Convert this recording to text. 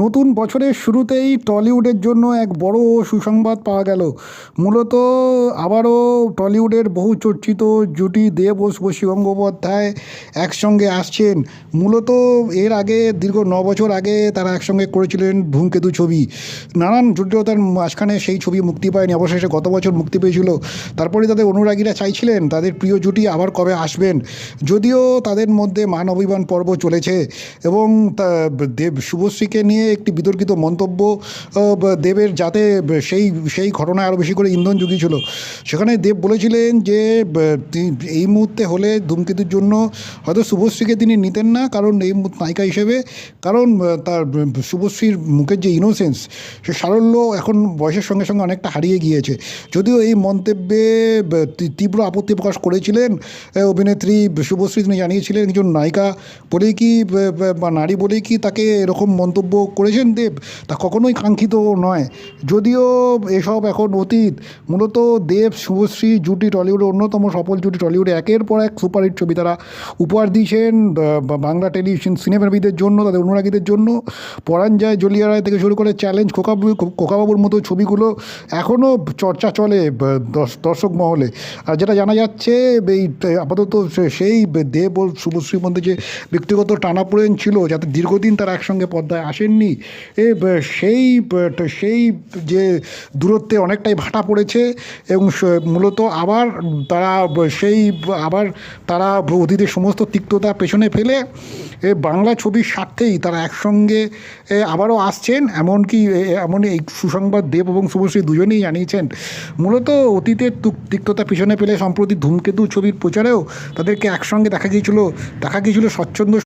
নতুন বছরের শুরুতেই টলিউডের জন্য এক বড় সুসংবাদ পাওয়া গেল। মূলত আবারও টলিউডের বহু চর্চিত জুটি দেব ও শুভশ্রী গঙ্গোপাধ্যায় একসঙ্গে আসছেন। মূলত এর আগে দীর্ঘ 9 বছর আগে তারা একসঙ্গে করেছিলেন ধূমকেতু ছবি। নানান জটিলতার মাঝখানে সেই ছবি মুক্তি পায়নি, অবশেষে গত বছর মুক্তি পেয়েছিল। তারপরে তাদের অনুরাগীরা চাইছিলেন তাদের প্রিয় জুটি আবার কবে আসবেন। যদিও তাদের মধ্যে মান অভিমান পর্ব চলেছে এবং দেব শুভশ্রীকে নিয়ে একটি বিতর্কিত মন্তব্য দেবের, যাতে সেই সেই ঘটনায় আরও বেশি করে ইন্ধন জুগিয়েছিল। সেখানে দেব বলেছিলেন যে এই মুহূর্তে হলে ধূমকেতুর জন্য হয়তো শুভশ্রীকে তিনি নিতেন না, কারণ এই নায়িকা হিসেবে, কারণ তার শুভশ্রীর মুখের যে ইনোসেন্স, সে সারল্য এখন বয়সের সঙ্গে সঙ্গে অনেকটা হারিয়ে গিয়েছে। যদিও এই মন্তব্যে তীব্র আপত্তি প্রকাশ করেছিলেন অভিনেত্রী শুভশ্রী। তিনি জানিয়েছিলেন একজন নায়িকা বলেই কি বা নারী বলেই কি তাকে এরকম মন্তব্য করেছেন দেব, তা কখনোই কাঙ্ক্ষিত নয়। যদিও এসব এখন অতীত। মূলত দেব শুভশ্রী জুটি টলিউডের অন্যতম সফল জুটি। টলিউডে একের পর এক সুপারহিট ছবি তারা উপহার দিয়েছেন বাংলা টেলিভিশন সিনেমাবিদের জন্য, তাদের অনুরাগীদের জন্য। পরাণ যায় জ্বলিয়া রায় থেকে শুরু করে চ্যালেঞ্জ, খোকাবাবুর মতো ছবিগুলো এখনও চর্চা চলে দর্শক মহলে। আর যেটা জানা যাচ্ছে, এই আপাতত সেই দেব ও শুভশ্রীর মধ্যে যে ব্যক্তিগত টানাপোড়েন ছিল, যাতে দীর্ঘদিন তারা একসঙ্গে পর্দায় আসেননি, সেই সেই যে দূরত্বে অনেকটাই ভাটা পড়েছে। এবং মূলত আবার তারা অতীতের সমস্ত তিক্ততা পেছনে ফেলে বাংলা ছবির স্বার্থেই তারা একসঙ্গে আবারও আসছেন। এমনকি এই সুসংবাদ দেব এবং শুভশ্রী দুজনেই জানিয়েছেন। মূলত অতীতের তিক্ততা পিছনে ফেলে সম্প্রতি ধূমকেতু ছবির প্রচারেও তাদেরকে একসঙ্গে দেখা গিয়েছিল স্বচ্ছন্দ